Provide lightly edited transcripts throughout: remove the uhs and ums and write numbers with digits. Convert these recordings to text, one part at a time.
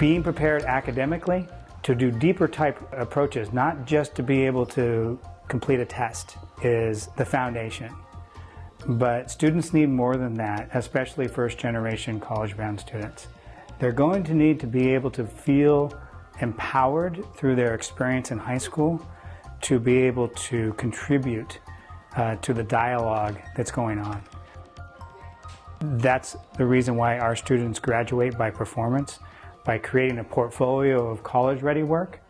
being prepared academically to do deeper type approaches, not just to be able to complete a test, is the foundation. But students need more than that, especially first-generation college-bound students. They're going to need to be able to feel empowered through their experience in high school to be able to contribute to the dialogue that's going on. That's the reason why our students graduate by performance, by creating a portfolio of college-ready work,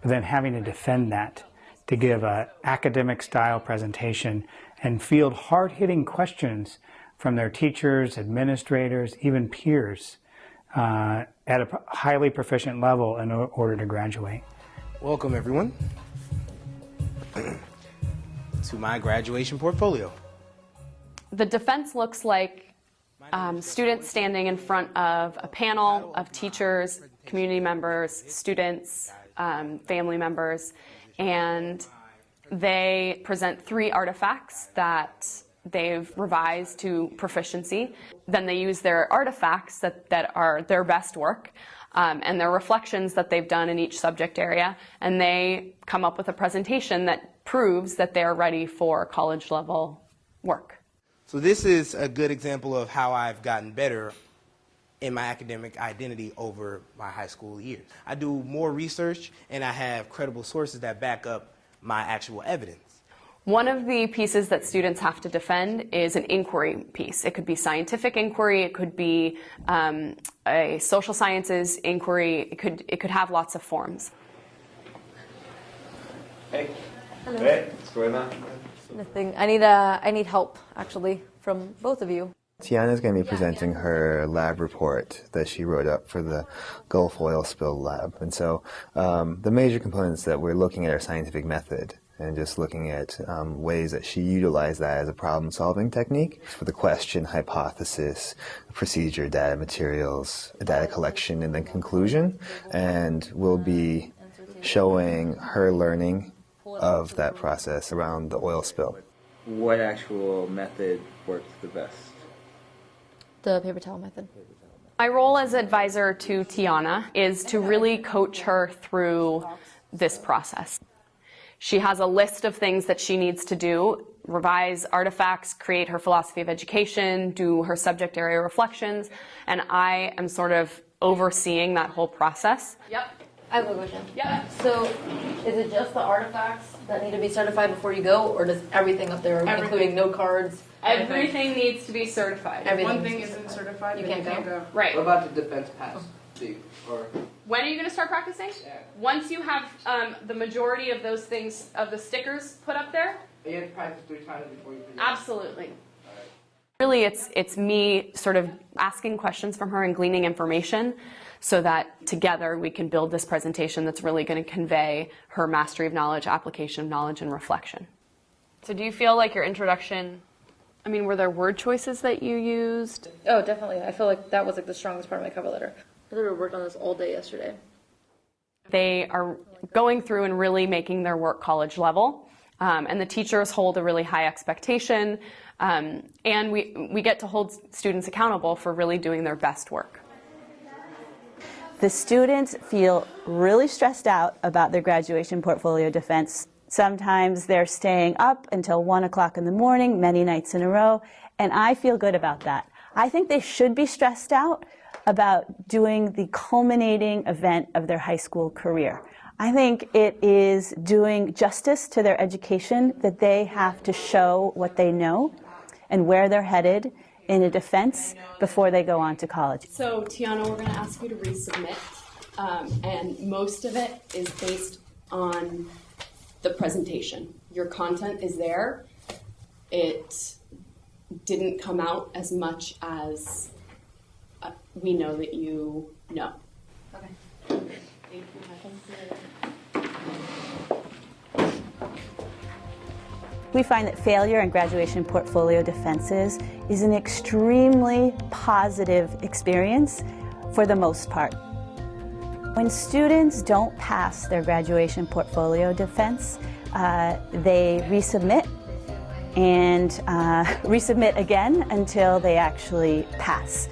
but then having to defend that, to give an academic-style presentation and field hard-hitting questions from their teachers, administrators, even peers at a highly proficient level in order to graduate. Welcome, everyone, to my graduation portfolio. The defense looks like students standing in front of a panel of teachers, community members, students, family members, and they present 3 artifacts that they've revised to proficiency. Then they use their artifacts that are their best work and their reflections that they've done in each subject area, and they come up with a presentation that proves that they're ready for college level work. So this is a good example of how I've gotten better in my academic identity over my high school years. I do more research and I have credible sources that back up my actual evidence. One of the pieces that students have to defend is an inquiry piece. It could be scientific inquiry, it could be a social sciences inquiry, it could have lots of forms. Hey. Hello. Hey, what's going on? Nothing. I need help, actually, from both of you. Tiana is going to be presenting her lab report that she wrote up for the Gulf oil spill lab. And so the major components that we're looking at are scientific method and just looking at ways that she utilized that as a problem-solving technique for the question, hypothesis, procedure, data materials, data collection, and then conclusion. And we'll be showing her learning of that process around the oil spill. What actual method worked the best? The paper towel method. My role as advisor to Tiana is to really coach her through this process. She has a list of things that she needs to do: revise artifacts, create her philosophy of education, do her subject area reflections, and I am sort of overseeing that whole process. Yep. I have a question. Yep. So, is it just the artifacts that need to be certified before you go, or does everything up there, including note cards? Everything needs to be certified. Everything. One thing isn't certified, You then can't go. Right. What about the defense pass? Or When are you going to start practicing? Yeah. Once you have the majority of those things, of the stickers put up there? you have to practice 3 times before you present? Absolutely. Really, it's me sort of asking questions from her and gleaning information so that together we can build this presentation that's really going to convey her mastery of knowledge, application of knowledge, and reflection. So do you feel like your introduction, I mean, were there word choices that you used? Oh, definitely. I feel like that was like the strongest part of my cover letter. I literally worked on this all day yesterday. They are going through and really making their work college level, and the teachers hold a really high expectation, and we get to hold students accountable for really doing their best work. The students feel really stressed out about their graduation portfolio defense. Sometimes they're staying up until 1 o'clock in the morning, many nights in a row, and I feel good about that. I think they should be stressed out about doing the culminating event of their high school career. I think it is doing justice to their education that they have to show what they know and where they're headed in a defense before they go on to college. So Tiana, we're going to ask you to resubmit, and most of it is based on the presentation. Your content is there. It didn't come out as much as we know that you know. Okay. Thank you. We find that failure in graduation portfolio defenses is an extremely positive experience for the most part. When students don't pass their graduation portfolio defense, they resubmit and resubmit again until they actually pass.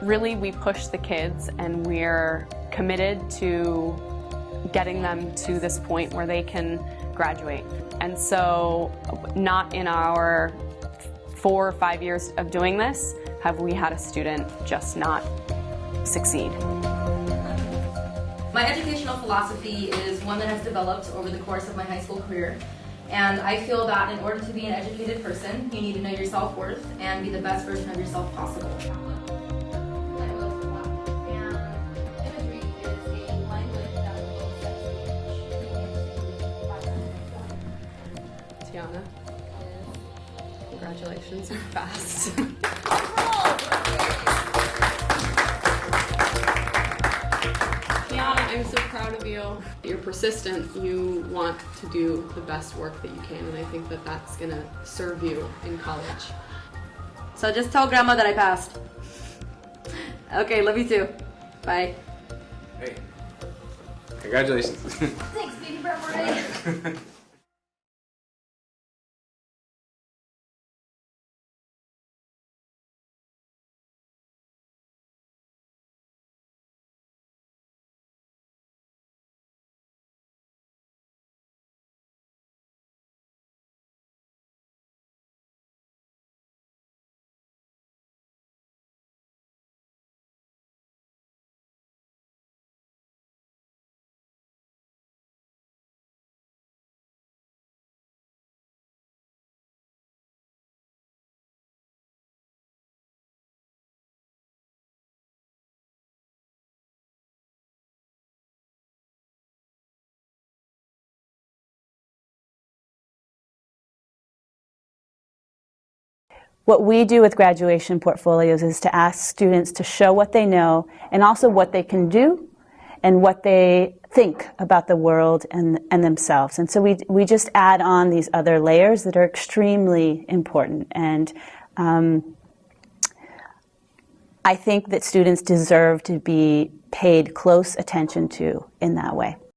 really we push the kids, and we're committed to getting them to this point where they can graduate. And so not in our 4 or 5 years of doing this have we had a student just not succeed. My educational philosophy is one that has developed over the course of my high school career. And I feel that in order to be an educated person, you need to know your self-worth and be the best version of yourself possible. Tiana, congratulations, you're fast. Tiana, I'm so proud of you. You're persistent. You want to do the best work that you can, and I think that that's going to serve you in college. So just tell Grandma that I passed. Okay, love you too. Bye. Hey, congratulations. Thanks, baby birthday. What we do with graduation portfolios is to ask students to show what they know and also what they can do and what they think about the world and themselves. And so we just add on these other layers that are extremely important. And I think that students deserve to be paid close attention to in that way.